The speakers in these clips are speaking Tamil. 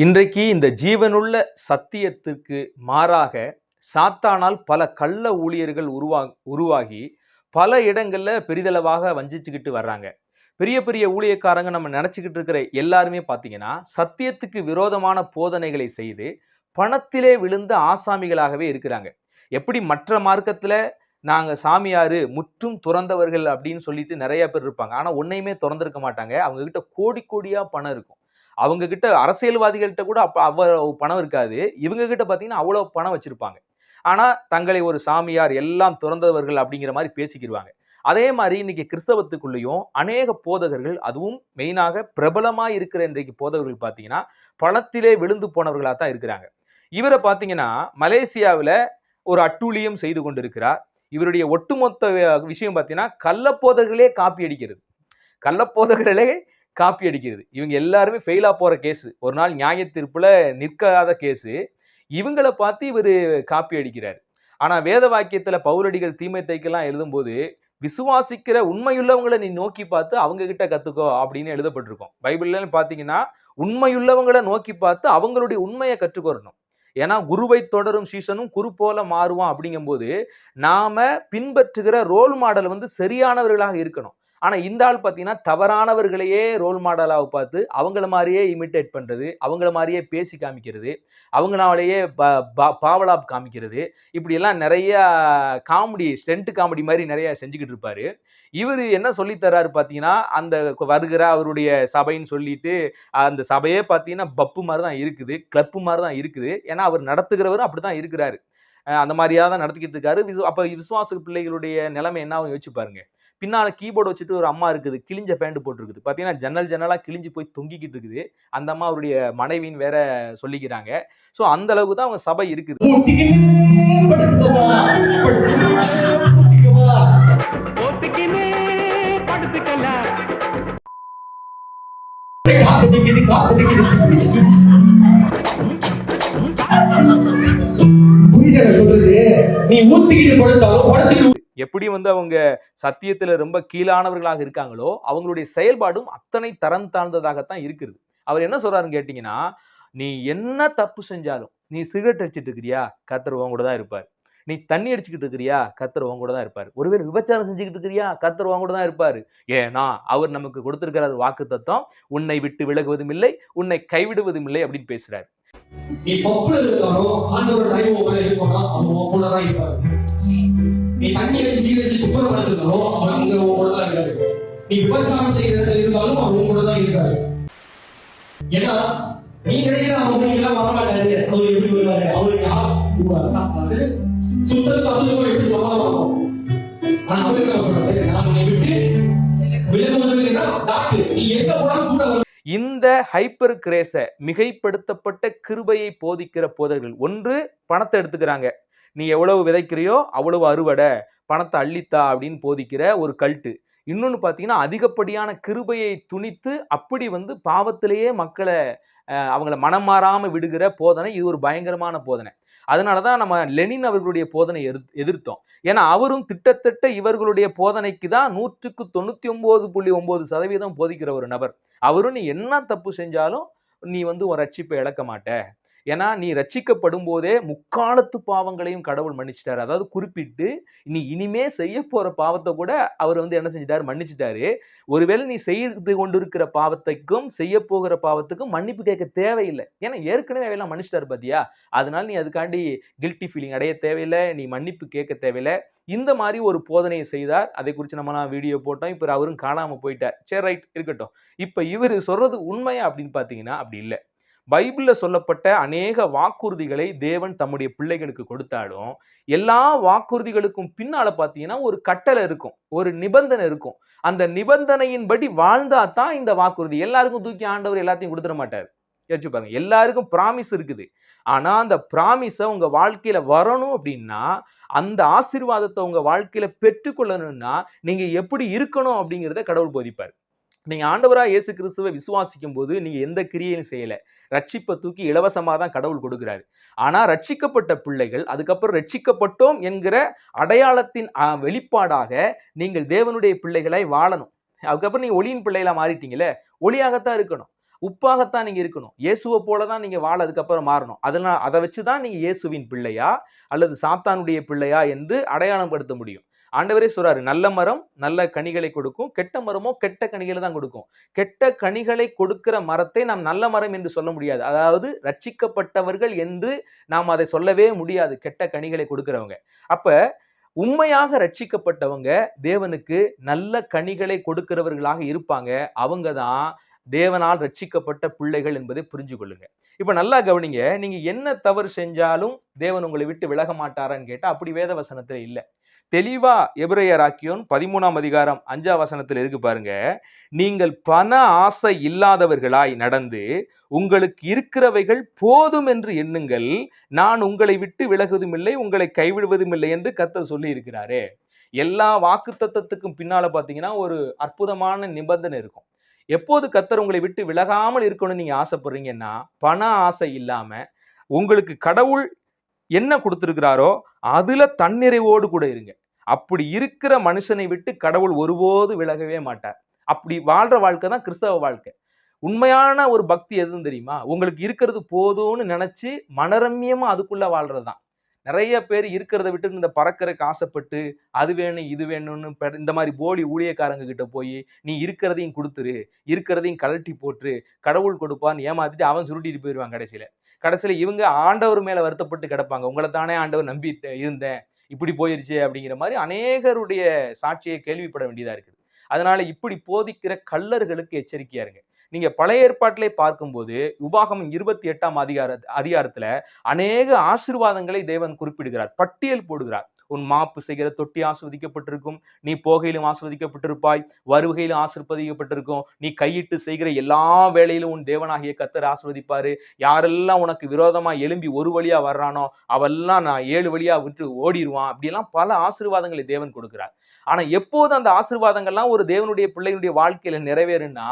இன்றைக்கு இந்த ஜீவனுள்ள சத்தியத்திற்கு மாறாக சாத்தானால் பல கள்ள ஊழியர்கள் உருவாகி பல இடங்கள்ல பெரிதளவாக வஞ்சிச்சுக்கிட்டு வர்றாங்க. பெரிய பெரிய ஊழியக்காரங்க நம்ம நினைச்சுக்கிட்டு இருக்கிற எல்லாருமே பார்த்தீங்கன்னா, சத்தியத்துக்கு விரோதமான போதனைகளை செய்து பணத்திலே விழுந்த ஆசாமிகளாகவே இருக்கிறாங்க. எப்படி மற்ற மார்க்கத்துல நாங்க சாமியாரு முற்றும் துறந்தவர்கள் அப்படின்னு சொல்லிட்டு நிறைய பேர் இருப்பாங்க. ஆனா ஒன்னையுமே துறந்திருக்க மாட்டாங்க. அவங்க கிட்ட கோடி கோடியா பணம் இருக்கும். அவங்க கிட்ட அரசியல்வாதிகள்கிட்ட கூட அவ்வளவு பணம் இருக்காது. இவங்க கிட்ட பார்த்தீங்கன்னா அவ்வளவு பணம் வச்சிருப்பாங்க. ஆனா தங்களை ஒரு சாமியார் எல்லாம் துறந்தவர்கள் அப்படிங்கிற மாதிரி பேசிக்கிருவாங்க. அதே மாதிரி இன்னைக்கு கிறிஸ்தவத்துக்குள்ளேயும் அநேக போதகர்கள், அதுவும் மெயினாக பிரபலமா இருக்கிற இன்றைக்கு போதகர்கள் பார்த்தீங்கன்னா பணத்திலே விழுந்து போனவர்களா தான் இருக்கிறாங்க. இவரை பார்த்தீங்கன்னா மலேசியாவில் ஒரு அட்டூழியம் செய்து கொண்டிருக்கிறார். இவருடைய ஒட்டுமொத்த விஷயம் பார்த்தீங்கன்னா கள்ளப்போதகர்களே காப்பி அடிக்கிறது. கள்ளப்போதகர்களே காப்பி அடிக்கிறது. இவங்க எல்லாருமே ஃபெயிலா போற கேஸ். ஒரு நாள் நியாய தீர்ப்புல நிற்காத கேஸ். இவங்கள பார்த்து இவரு காப்பி அடிக்கிறார். ஆனா வேத வாக்கியத்துல பவுலடிகள் தீமோத்தேயுக்கெல்லாம் எழுதும்போது, விசுவாசிக்கிற உண்மையுள்ளவங்களை நீ நோக்கி பார்த்து அவங்க கிட்ட கத்துக்கோ அப்படின்னு எழுதப்பட்டிருக்கும். பைபிள்ல பார்த்தீங்கன்னா உண்மையுள்ளவங்களை நோக்கி பார்த்து அவங்களுடைய உண்மையை கற்றுக்கொள்ளணும். ஏன்னா குருவை தொடரும் சீசனும் குரு போல மாறுவான் அப்படிங்கும்போது நாம பின்பற்றுகிற ரோல் மாடல் சரியானவர்களாக இருக்கணும். ஆனா இந்த ஆள் பார்த்தீங்கன்னா தவறானவர்களையே ரோல் மாடலாக பார்த்து அவங்கள மாதிரியே இமிட்டேட் பண்றது, அவங்கள மாதிரியே பேசி காமிக்கிறது, அவங்களாலேயே பாவலாப் காமிக்கிறது, இப்படி எல்லாம் நிறைய காமெடி ஸ்டென்ட் காமெடி மாதிரி நிறைய செஞ்சுக்கிட்டு இருப்பாரு. இவர் என்ன சொல்லி தர்றாரு பார்த்தீங்கன்னா, அந்த வருகிற அவருடைய சபைன்னு சொல்லிட்டு அந்த சபையே பார்த்தீங்கன்னா பப்பு மாதிரி தான் இருக்குது, கிளப்பு மாதிரி தான் இருக்குது. ஏன்னா அவர் நடத்துகிறவரும் அப்படிதான் இருக்கிறாரு. அந்த மாதிரியா தான் நடத்திக்கிட்டு இருக்காரு. அப்ப விசுவாச பிள்ளைகளுடைய நிலைமை என்ன ஆகும் யோசிச்சு பாருங்க. பின்னால கீபோர்டு வச்சுட்டு ஒரு அம்மா இருக்குது, கிழிஞ்ச பேண்ட் போட்டுருக்குது. பார்த்தீங்கன்னா ஜன்னலா கிழிஞ்சு போய் தொங்கிக்கிட்டு இருக்குது. அந்த அம்மா அவருடைய மனைவின்னு வேற சொல்லிக்கிறாங்க. ஸோ அந்த அளவுக்கு தான் அவங்க சபை இருக்குது. எப்படி அவங்க சத்தியத்துல ரொம்ப கீழானவர்களாக இருக்காங்களோ அவங்களுடைய செயல்பாடும் அத்தனை தரம் தாழ்ந்ததாகத்தான் இருக்குது. அவர் என்ன சொல்றாருன்னு கேட்டீங்கன்னா, நீ என்ன தப்பு செஞ்சாலும், நீ சிகரெட் அடிச்சிட்டு இருக்கிறியா, கர்த்தர் உன் கூட தான் இருப்பார். நீ தண்ணி அடிச்சுக்கிட்டு இருக்கிறியா, கர்த்தர் உன் கூட தான் இருப்பார். ஒருவேளை விபச்சாரம் செஞ்சுக்கிட்டு இருக்கிறியா, கர்த்தர் உன் கூட தான் இருப்பாரு. ஏன்னா அவர் நமக்கு கொடுத்திருக்கிற வாக்குத்தத்தம், உன்னை விட்டு விலகுவதும் இல்லை, உன்னை கைவிடுவதும் இல்லை அப்படின்னு பேசுறாரு. நீ நீ தண்ணி வச்சு சீர் வச்சு குப்பரப்படுத்தினாலும் அவர் அங்க உங்க கூட தான் இருக்காரு. நீ விபச்சாரம் செய்யறது இருந்தாலும் அவர் உங்க கூட தான் இருக்காரு. ஏன்னா நீ நினைக்கிற அவங்க எல்லாம் வர மாட்டாரு. அவர் எப்படி வருவாரு? அவருக்கு யார் சாப்பாடு சுத்தத்துக்கு அசுத்தம் எப்படி சமாதானம் ஆகும்? ஆனா அவருக்கு நான் சொல்றேன், நான் உன்னை விட்டு விலகுவதில்லைன்னா டாக்டர் நீ எங்க போனாலும் கூட. இந்த ஹைப்பர் கிரேஸ மிகைப்படுத்தப்பட்ட கிருபையை போதிக்கிற போதகர்கள் ஒன்று பணத்தை எடுத்துக்கிறாங்க. நீ எவ்வளவு விதைக்கிறியோ அவ்வளவு அறுவடை, பணத்தை அள்ளித்தா அப்படின்னு போதிக்கிற ஒரு கல்ட்டு. இன்னொன்னு பார்த்தீங்கன்னா அதிகப்படியான கிருபையை துணித்து அப்படி பாவத்திலேயே மக்களை அவங்கள மனம் மாறாம விடுகிற போதனை. இது ஒரு பயங்கரமான போதனை. அதனாலதான் நம்ம லெனின் அவர்களுடைய போதனை எதிர்த்தோம். ஏன்னா அவரும் திட்டத்தட்ட இவர்களுடைய போதனைக்கு தான் 199.9% போதிக்கிற ஒரு நபர். அவரும் நீ என்ன தப்பு செஞ்சாலும் நீ உன் ரட்சிப்பை இழக்க மாட்ட. ஏன்னா நீ ரட்சிக்கப்படும் போதே முக்காலத்து பாவங்களையும் கடவுள் மன்னிச்சிட்டாரு. அதாவது குறிப்பிட்டு நீ இனிமே செய்ய போற பாவத்தை கூட அவர் என்ன செஞ்சிட்டாரு, மன்னிச்சிட்டாரு. ஒருவேளை நீ செய்து கொண்டிருக்கிற பாவத்துக்கும் செய்ய போகிற பாவத்துக்கும் மன்னிப்பு கேட்க தேவையில்லை. ஏன்னா ஏற்கனவே எல்லாம் மன்னிச்சிட்டாரு பாத்தியா. அதனால நீ அதுக்காண்டி கில்ட்டி ஃபீலிங் அடைய தேவையில்லை, நீ மன்னிப்பு கேட்க தேவையில்லை. இந்த மாதிரி ஒரு போதனையை செய்தார். அதை குறித்து நம்மலாம் வீடியோ போட்டோம். இப்ப அவரும் காணாம போயிட்டார். சரி, ரைட், இருக்கட்டும். இப்ப இவர் சொல்றது உண்மையா அப்படின்னு பாத்தீங்கன்னா அப்படி இல்லை. பைபிள்ல சொல்லப்பட்ட அநேக வாக்குறுதிகளை தேவன் தம்முடைய பிள்ளைகளுக்கு கொடுத்தாலும் எல்லா வாக்குறுதிகளுக்கும் பின்னால பாத்தீங்கன்னா ஒரு கட்டளை இருக்கும், ஒரு நிபந்தனை இருக்கும். அந்த நிபந்தனையின்படி வாழ்ந்தா தான் இந்த வாக்குறுதி. எல்லாருக்கும் தூக்கி ஆண்டவர் எல்லாத்தையும் கொடுத்துட மாட்டார். யோசிச்சு பாருங்க. எல்லாருக்கும் பிராமிஸ் இருக்குது. ஆனா அந்த பிராமிஸ உங்க வாழ்க்கையில வரணும் அப்படின்னா, அந்த ஆசீர்வாதத்தை உங்க வாழ்க்கையில பெற்றுக்கொள்ளணும்னா நீங்க எப்படி இருக்கணும் அப்படிங்கிறத கடவுள் போதிப்பார். நீங்க ஆண்டவரா இயேசு கிறிஸ்துவை விசுவாசிக்கும் போது நீங்க எந்த கிரியையும் செய்யல. ரட்சிப்பை தூக்கி இலவசமா தான் கடவுள் கொடுக்கிறாரு. ஆனா ரட்சிக்கப்பட்ட பிள்ளைகள் அதுக்கப்புறம் ரட்சிக்கப்பட்டோம் என்கிற அடையாளத்தின் வெளிப்பாடாக நீங்கள் தேவனுடைய பிள்ளைகளாய் வாழணும். அதுக்கப்புறம் நீங்க ஒளியின் பிள்ளைகளா மாறிட்டீங்களே, ஒளியாகத்தான் இருக்கணும். உப்பாகத்தான் நீங்க இருக்கணும். இயேசுவ போல தான் நீங்க வாழ அதுக்கப்புறம் மாறணும். அதனால அத வச்சு தான் நீங்க இயேசுவின் பிள்ளையா அல்லது சாத்தானுடைய பிள்ளையா என்று அடையாளம் படுத்த முடியும். ஆண்டவரே சொல்றாரு, நல்ல மரம் நல்ல கனிகளை கொடுக்கும், கெட்ட மரமோ கெட்ட கனிகளை தான் கொடுக்கும். கெட்ட கனிகளை கொடுக்கிற மரத்தை நாம் நல்ல மரம் என்று சொல்ல முடியாது. அதாவது ரட்சிக்கப்பட்டவர்கள் என்று நாம் அதை சொல்லவே முடியாது, கெட்ட கனிகளை கொடுக்கிறவங்க. அப்ப உண்மையாக ரட்சிக்கப்பட்டவங்க தேவனுக்கு நல்ல கனிகளை கொடுக்கிறவர்களாக இருப்பாங்க. அவங்க தான் தேவனால் ரட்சிக்கப்பட்ட பிள்ளைகள் என்பதை புரிஞ்சு கொள்ளுங்க. இப்ப நல்லா கவனிங்க. நீங்க என்ன தவறு செஞ்சாலும் தேவன் உங்களை விட்டு விலக மாட்டாரான்னு கேட்டா, அப்படி வேத வசனத்துல இல்ல. தெளிவா எபிரெயராக்கியோன் 13ஆம் அதிகாரம் 5ஆம் வசனத்துல இருக்கு பாருங்க. நீங்கள் பண ஆசை இல்லாதவர்களாய் நடந்து உங்களுக்கு இருக்கிறவைகள் போதும் என்று எண்ணுங்கள். நான் உங்களை விட்டு விலகுவதும் இல்லை, உங்களை கைவிடுவதும் இல்லை என்று கர்த்தர் சொல்லி இருக்கிறாரே. எல்லா வாக்குத்தத்தத்துக்கும் பின்னால பாத்தீங்கன்னா ஒரு அற்புதமான நிபந்தனை இருக்கும். எப்போது கர்த்தர் உங்களை விட்டு விலகாமல் இருக்கணும்னு நீங்க ஆசைப்படுறீங்கன்னா, பண ஆசை இல்லாம உங்களுக்கு கடவுள் என்ன கொடுத்திருக்கிறாரோ அதுல தன்னிறைவோடு கூட இருங்க. அப்படி இருக்கிற மனுஷனை விட்டு கடவுள் ஒருபோதும் விலகவே மாட்டார். அப்படி வாழ்ற வாழ்க்கை தான் கிறிஸ்தவ வாழ்க்கை. உண்மையான ஒரு பக்தி எதுன்னு தெரியுமா? உங்களுக்கு இருக்கிறது போதும்னு நினைச்சு மனரம்யமா அதுக்குள்ள வாழ்றது தான். நெறைய பேர் இருக்கிறத விட்டு இந்த பறக்கறக்கு ஆசைப்பட்டு, அது வேணும், இது வேணும்னு இந்த மாரி போலி ஊழியக்காரங்க கிட்ட போயி, நீ இருக்கிறதையும் குடுத்துரு, இருக்கிறதையும் கழட்டி போட்டுரு, கடவுள் கொடுப்பான்னு ஏமாத்திட்டு அவன் சுருட்டிட்டு போயிருவான் கடைசில. கடைசில இவங்க ஆண்டவர் மேல வருத்தப்பட்டு கிடப்பாங்க. உங்கள தானே ஆண்டவர் நம்பி இருந்தேன். இப்படி போயிருச்சே அப்படிங்கிற மாரி அநேகருடைய சாட்சியை கேள்விப்பட வேண்டியதா இருக்குது. அதனால இப்படி போதிக்கிற கள்ளர்களுக்கு எச்சரிக்கையா இருங்க. நீங்க பழைய ஏற்பாட்டிலே பார்க்கும்போது, உபாகமம் 28ஆம் அதிகாரத்துல அநேக ஆசீர்வாதங்களை தேவன் குறிப்பிடுகிறார். பட்டியல் போடுகிறார். உன் மாப்பு செய்கிற தொட்டி ஆசீர்வதிக்கப்பட்டிருக்கும். நீ போகையிலும் ஆசீர்வதிக்கப்பட்டிருப்பாய். வருகையிலும் ஆசீர்வதிக்கப்பட்டிருக்கும். நீ கையிட்டு செய்கிற எல்லா வேலையிலும் உன் தேவனாகிய கர்த்தர் ஆசீர்வதிப்பாரு. யாரெல்லாம் உனக்கு விரோதமா எழும்பி ஒரு வழியா வர்றானோ, அவெல்லாம் நான் 7 வழியா விட்டு ஓடிருவான். அப்படியெல்லாம் பல ஆசீர்வாதங்களை தேவன் கொடுக்கிறார். ஆனா எப்போது அந்த ஆசீர்வாதங்கள்லாம் ஒரு தேவனுடைய பிள்ளையினுடைய வாழ்க்கையில நிறைவேறும்னா,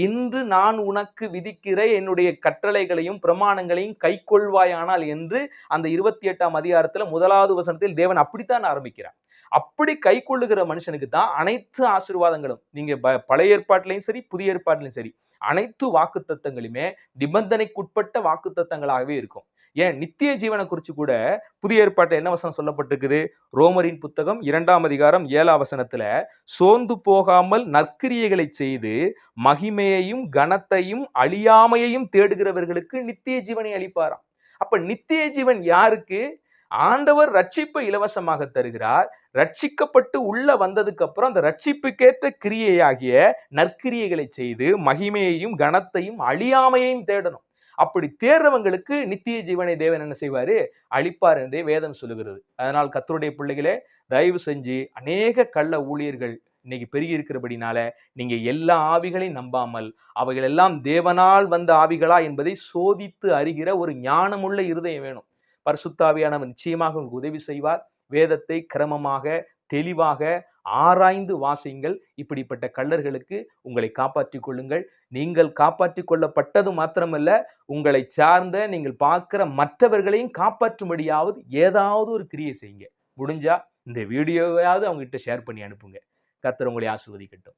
இன்று நான் உனக்கு விதிக்கிற என்னுடைய கட்டளைகளையும் பிரமாணங்களையும் கைக்கொள்வாயானால் என்று அந்த 28ஆம் அதிகாரத்துல 1வது வசனத்தில் தேவன் அப்படித்தான் ஆரம்பிக்கிறார். அப்படி கைக்கொள்ளுகிற மனுஷனுக்கு தான் அனைத்து ஆசீர்வாதங்களும். நீங்க பழைய ஏற்பாட்டிலையும் சரி, புதிய ஏற்பாட்டிலும் சரி, அனைத்து வாக்குத்தத்தங்களுமே நிபந்தனைக்குட்பட்ட வாக்குத்தத்தங்களாகவே இருக்கும். ஏன் நித்திய ஜீவனை குறிச்சு கூட புதிய ஏற்பாட்டில் என்ன வசனம் சொல்லப்பட்டிருக்குது? ரோமரின் புத்தகம் 2ஆம் அதிகாரம் 7ஆம் வசனத்துல, சோர்ந்து போகாமல் நற்கிரியைகளை செய்து மகிமையையும் கனத்தையும் அழியாமையையும் தேடுகிறவர்களுக்கு நித்திய ஜீவனை அளிப்பாராம். அப்ப நித்திய ஜீவன் யாருக்கு? ஆண்டவர் ரட்சிப்பை இலவசமாக தருகிறார். ரட்சிக்கப்பட்டு உள்ள வந்ததுக்கு அப்புறம் அந்த ரட்சிப்புக்கேற்ற கிரியையாகிய நற்கிரியைகளை செய்து மகிமையையும் கனத்தையும் அழியாமையையும் தேடணும். அப்படி தேடுறவங்களுக்கு நித்திய ஜீவனை தேவன் என்ன செய்வாரு? அளிப்பார் என்றே வேதம் சொல்லுகிறது. அதனால் கர்த்தருடைய பிள்ளைகளே, தயவு செஞ்சு அநேக கள்ள ஊழியர்கள் இன்னைக்கு பெருகி இருக்கிறபடினால நீங்க எல்லா ஆவிகளையும் நம்பாமல் அவைகள் எல்லாம் தேவனால் வந்த ஆவிகளா என்பதை சோதித்து அறிகிற ஒரு ஞானமுள்ள இருதயம் வேணும். பரிசுத்த ஆவியானவர் நிச்சயமாக உங்களுக்கு உதவி செய்வார். வேதத்தை கிரமமாக தெளிவாக ஆராய்ந்து வாசியுங்கள். இப்படிப்பட்ட கள்ளர்களுக்கு உங்களை காப்பாற்றிக் கொள்ளுங்கள். நீங்கள் காப்பாற்றிக் கொள்ளப்பட்டது மாத்திரமல்ல, உங்களை சார்ந்த நீங்கள் பார்க்கிற மற்றவர்களையும் காப்பாற்றும்படியாவது ஏதாவது ஒரு கிரியை செய்யுங்க. முடிஞ்சா இந்த வீடியோவையாவது அவங்க கிட்ட ஷேர் பண்ணி அனுப்புங்க. கர்த்தர் உங்களை ஆசீர்வதிக்கட்டும்.